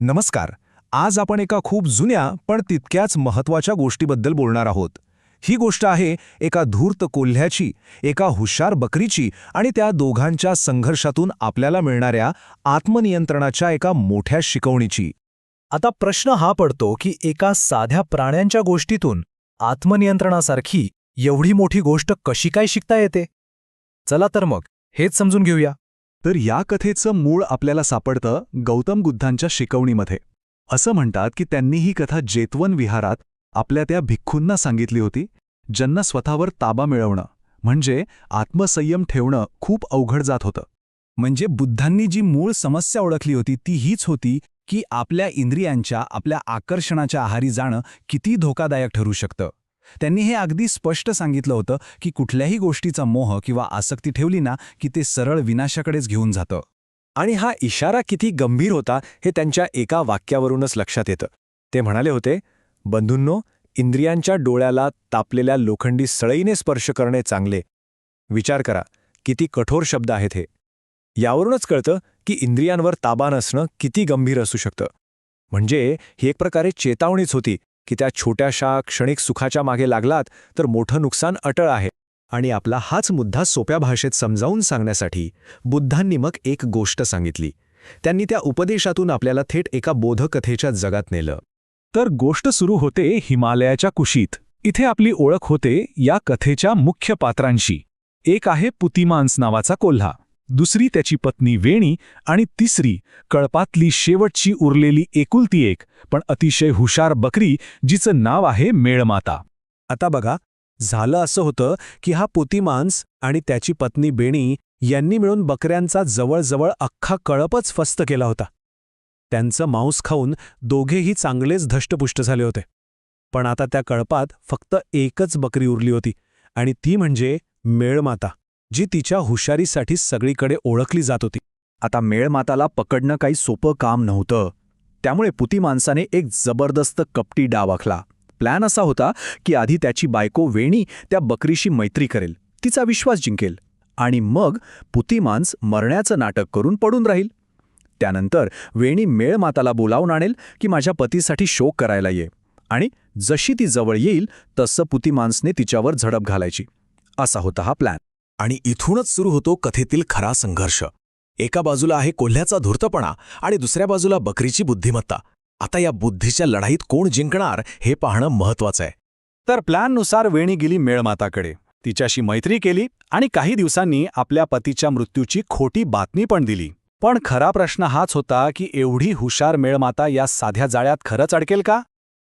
नमस्कार. आज आपण एका खूप जुन्या पण तितक्याच महत्त्वाच्या गोष्टीबद्दल बोलणार आहोत. ही गोष्ट आहे एका धूर्त कोल्ह्याची, एका हुशार बकरीची आणि त्या दोघांच्या संघर्षातून आपल्याला मिळणाऱ्या आत्मनियंत्रणाच्या एका मोठ्या शिकवणीची. आता प्रश्न हा पडतो की एका साध्या प्राण्यांच्या गोष्टीतून आत्मनियंत्रणासारखी एवढी मोठी गोष्ट कशी काय शिकता येते? चला तर मग हेच समजून घेऊया. तर या कथेचं मूळ आपल्याला सापडतं गौतम बुद्धांच्या शिकवणीमध्ये. असं म्हणतात की त्यांनी ही कथा जेतवन विहारात आपल्या त्या भिक्खूंना सांगितली होती, ज्यांना स्वतःवर ताबा मिळवणं म्हणजे आत्मसंयम ठेवणं खूप अवघड जात होतं. म्हणजे बुद्धांनी जी मूळ समस्या ओळखली होती ती हीच होती की आपल्या इंद्रियांच्या, आपल्या आकर्षणाच्या आहारी जाणं किती धोकादायक ठरू शकतं. त्यांनी हे अगदी स्पष्ट सांगितलं होतं की कुठल्याही गोष्टीचा मोह किंवा आसक्ती ठेवली ना की ते सरळ विनाशाकडेच घेऊन जातं. आणि हा इशारा किती गंभीर होता हे त्यांच्या एका वाक्यावरूनच लक्षात येतं. ते म्हणाले होते, बंधूंनो, इंद्रियांच्या डोळ्याला तापलेल्या लोखंडी सळईने स्पर्श करणे चांगले. विचार करा, किती कठोर शब्द आहेत हे. यावरूनच कळतं की इंद्रियांवर ताबा नसणं किती गंभीर असू शकतं. म्हणजे ही एक प्रकारे चेतावणीच होती की त्या छोट्याशा क्षणिक सुखाच्या मागे लागलात तर मोठं नुकसान अटळ आहे. आणि आपला हाच मुद्दा सोप्या भाषेत समजावून सांगण्यासाठी बुद्धांनी मग एक गोष्ट सांगितली. त्यांनी त्या उपदेशातून आपल्याला थेट एका बोधकथेच्या जगात नेलं. तर गोष्ट सुरू होते हिमालयाच्या कुशीत. इथे आपली ओळख होते या कथेच्या मुख्य पात्रांशी. एक आहे पुतिमांस नावाचा कोल्हा, दुसरी त्याची पत्नी वेणी आणि तिसरी कळपातली शेवटची उरलेली एकुलती एक पण अतिशय हुशार बकरी जिचं नाव आहे मेळमाता. आता बघा, झालं असं होतं की हा पुतिमांस आणि त्याची पत्नी बेणी यांनी मिळून बकऱ्यांचा जवळजवळ अख्खा कळपच फस्त केला होता. त्यांचं मांस खाऊन दोघेही चांगलेच धष्टपुष्ट झाले होते. पण आता त्या कळपात फक्त एकच बकरी उरली होती आणि ती म्हणजे मेळमाता, जी तिच्या हुशारीसाठी सगळीकडे ओळखली जात होती. आता मेळमाताला पकडणं काही सोपं काम नव्हतं. त्यामुळे पुतिमांसाने एक जबरदस्त कपटी डाव आखला. प्लॅन असा होता की आधी त्याची बायको वेणी त्या बकरीशी मैत्री करेल, तिचा विश्वास जिंकेल आणि मग पुतिमांस मरण्याचं नाटक करून पडून राहील. त्यानंतर वेणी मेळमाताला बोलावून आणेल की माझ्या पतीसाठी शोक करायला ये, आणि जशी ती जवळ येईल तसं पुतिमांसने तिच्यावर झडप घालायची. असा होता हा प्लॅन. आणि इथूनच सुरू होतो कथेतील खरा संघर्ष. एका बाजूला आहे कोल्ह्याचा धूर्तपणा आणि दुसऱ्या बाजूला बकरीची बुद्धिमत्ता. आता या बुद्धीच्या लढाईत कोण जिंकणार हे पाहणं महत्वाचं आहे. तर प्लॅननुसार वेणी गेली मेळमाताकडे, तिच्याशी मैत्री केली आणि काही दिवसांनी आपल्या पतीच्या मृत्यूची खोटी बातमी पण दिली. पण खरा प्रश्न हाच होता की एवढी हुशार मेळमाता या साध्या जाळ्यात खरंच अडकेल का?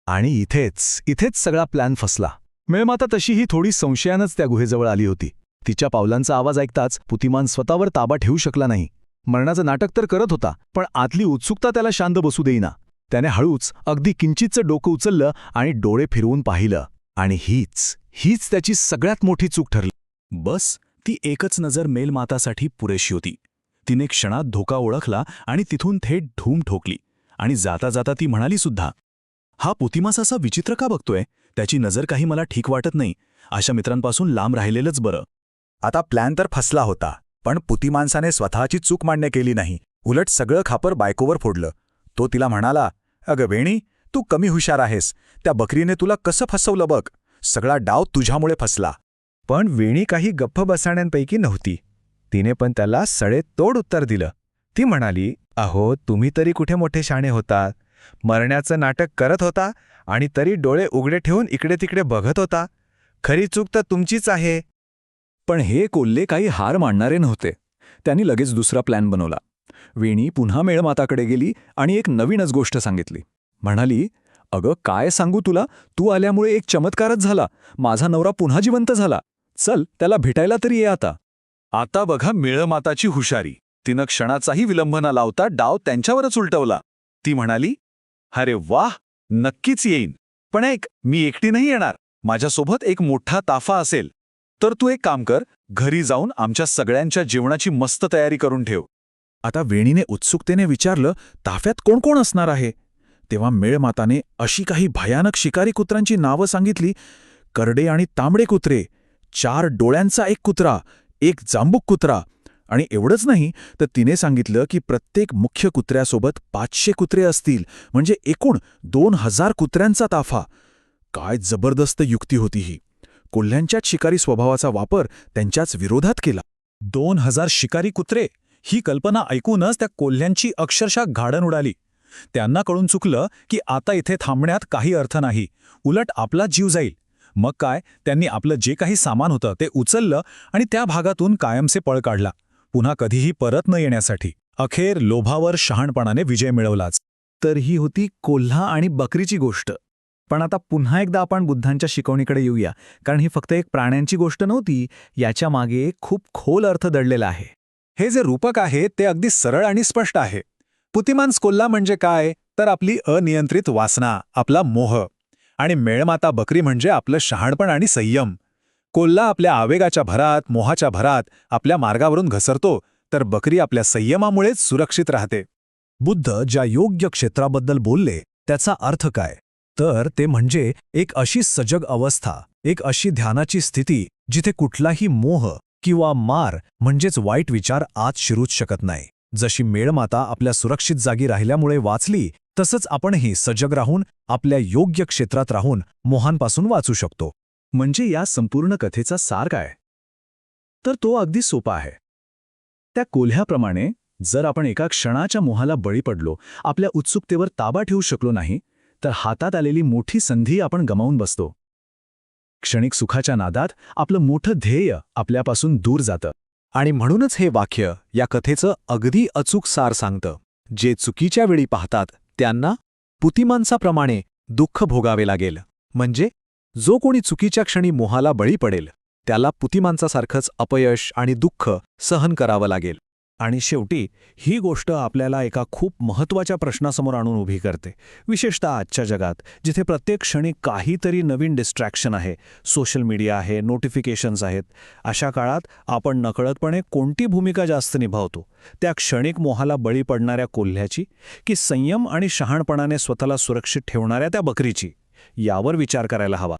आणि इथेच सगळा प्लॅन फसला. मेळमाता तशीही थोडी संशयानंच त्या गुहेजवळ आली होती. तिच्या पावलांचा आवाज ऐकताच पुतिमान स्वतःवर ताबा ठेवू शकला नाही. मरणाचं नाटक तर करत होता, पण आतली उत्सुकता त्याला शांत बसू देईना. त्याने हळूच अगदी किंचितचं डोकं उचललं आणि डोळे फिरवून पाहिलं. आणि हीच त्याची सगळ्यात मोठी चूक ठरली. बस ती एकच नजर मेलमातासाठी पुरेशी होती. तिने क्षणात धोका ओळखला आणि तिथून थेट धूम ठोकली. आणि जाता जाता ती म्हणाली सुद्धा, हा पुतिमास असा विचित्र का बघतोय? त्याची नजर काही मला ठीक वाटत नाही. अशा मित्रांपासून लांब राहिलेलंच बरं. आता प्लॅन तर फसला होता, पण पुतिमांसाने स्वतःची चूक मान्य केली नाही. उलट सगळं खापर बायकोवर फोडलं. तो तिला म्हणाला, अगं वेणी, तू कमी हुशार आहेस. त्या बकरीने तुला कसं फसवलं बघ. सगळा डाव तुझ्यामुळे फसला. पण वेणी काही गप्प बसण्यापैकी नव्हती. तिने पण त्याला सडेतोड उत्तर दिलं. ती म्हणाली, अहो, तुम्ही तरी कुठे मोठे शाणे होता. मरण्याचं नाटक करत होता आणि तरी डोळे उघडे ठेवून इकडे तिकडे बघत होता. खरी चूक तर तुमचीच आहे. पण हे कोल्हे काही हार मानणारे नव्हते. त्यांनी लगेच दुसरा प्लॅन बनवला. वेणी पुन्हा मेळमाताकडे गेली आणि एक नवीनच गोष्ट सांगितली. म्हणाली, अगं काय सांगू तुला, तू आल्यामुळे एक चमत्कारच झाला. माझा नवरा पुन्हा जिवंत झाला. चल त्याला भेटायला तरी ये आता. आता बघा मेळमाताची हुशारी. तिनं क्षणाचाही विलंब न लावता डाव त्यांच्यावरच उलटवला. ती म्हणाली, अरे वाह, नक्कीच येईन. पण ऐक, मी एकटी नाही येणार. माझ्यासोबत एक मोठा ताफा असेल. तर तू एक काम कर, घरी जाऊन आमच्या सगळ्यांच्या जेवणाची मस्त तयारी करून ठेव. आता वेणीने उत्सुकतेने विचारलं, ताफ्यात कोण कोण असणार आहे? तेव्हा मेळमाताने अशी काही भयानक शिकारी कुत्र्यांची नावं सांगितली. करडे आणि तांबडे कुत्रे, 4 डोळ्यांचा एक कुत्रा, एक जांबूक कुत्रा आणि एवढंच नाही तर तिने सांगितलं की प्रत्येक मुख्य कुत्र्यासोबत 500 कुत्रे असतील, म्हणजे एकूण 2000 कुत्र्यांचा ताफा. काय जबरदस्त युक्ती होती ही. कोल्ह्यांच्याच शिकारी स्वभावाचा वापर त्यांच्याच विरोधात केला. 2000 शिकारी कुत्रे, ही कल्पना ऐकूनच त्या कोल्ह्यांची अक्षरशः गाडण उडाली. त्यांना कळून चुकलं की आता इथे थांबण्यात काही अर्थ नाही, उलट आपला जीव जाईल. मग काय, त्यांनी आपलं जे काही सामान होतं ते उचललं आणि त्या भागातून कायमचे पळ काढला, पुन्हा कधीही परत न येण्यासाठी. अखेर लोभावर शहाणपणाने विजय मिळवलाच. तर ही होती कोल्हा आणि बकरीची गोष्ट. पण आता पुन्हा एकदा आपण बुद्धांच्या शिकवणीकडे येऊया, कारण ही फक्त एक प्राण्यांची गोष्ट नव्हती, याच्या मागे खूप खोल अर्थ दडलेला आहे. हे जे रूपक आहे ते अगदी सरळ आणि स्पष्ट आहे. पुतिमांस कोल्हा म्हणजे काय, तर आपली अनियंत्रित वासना, आपला मोह. आणि मेळमाता बकरी म्हणजे आपलं शहाणपण आणि संयम. कोल्हा आपल्या आवेगाच्या भरात, मोहाच्या भरात आपल्या मार्गावरून घसरतो, तर बकरी आपल्या संयमामुळेच सुरक्षित राहते. बुद्ध ज्या योग्य क्षेत्राबद्दल बोलले त्याचा अर्थ काय, तर ते म्हणजे एक अशी सजग अवस्था, एक अशी ध्यानाची स्थिती जिथे कुठलाही मोह किंवा मार म्हणजेच वाईट विचार आत शिरूच शकत नाही. जशी मेळमाता आपल्या सुरक्षित जागी राहिल्यामुळे वाचली, तसंच आपणही सजग राहून आपल्या योग्य क्षेत्रात राहून मोहांपासून वाचू शकतो. म्हणजे या संपूर्ण कथेचा सार काय, तर तो अगदी सोपा आहे. त्या कोल्ह्याप्रमाणे जर आपण एका क्षणाच्या मोहाला बळी पडलो, आपल्या उत्सुकतेवर ताबा ठेवू शकलो नाही, तर हातात आलेली मोठी संधी आपण गमावून बसतो. क्षणिक सुखाच्या नादात आपलं मोठं ध्येय आपल्यापासून दूर जातं. आणि म्हणूनच हे वाक्य या कथेचं अगदी अचूक सार सांगतं. जे चुकीच्या वेळी पाहतात त्यांना पुतिमांसाप्रमाणे दुःख भोगावे लागेल. म्हणजे जो कोणी चुकीच्या क्षणी मोहाला बळी पडेल त्याला पुतिमांसासारखंच अपयश आणि दुःख सहन करावं लागेल. आणि शेवटी ही गोष्ट आपल्याला एका खूप महत्त्वाच्या प्रश्नासमोर आणून उभी करते, विशेषतः आजच्या जगात, जिथे प्रत्येक क्षणी काहीतरी नवीन डिस्ट्रॅक्शन आहे, सोशल मीडिया आहे, नोटिफिकेशन्स आहेत. अशा काळात आपण नकळतपणे कोणती भूमिका जास्त निभावतो, त्या क्षणिक मोहाला बळी पडणाऱ्या कोल्ह्याची की संयम आणि शहाणपणाने स्वतःला सुरक्षित ठेवणाऱ्या त्या बकरीची, यावर विचार करायला हवा.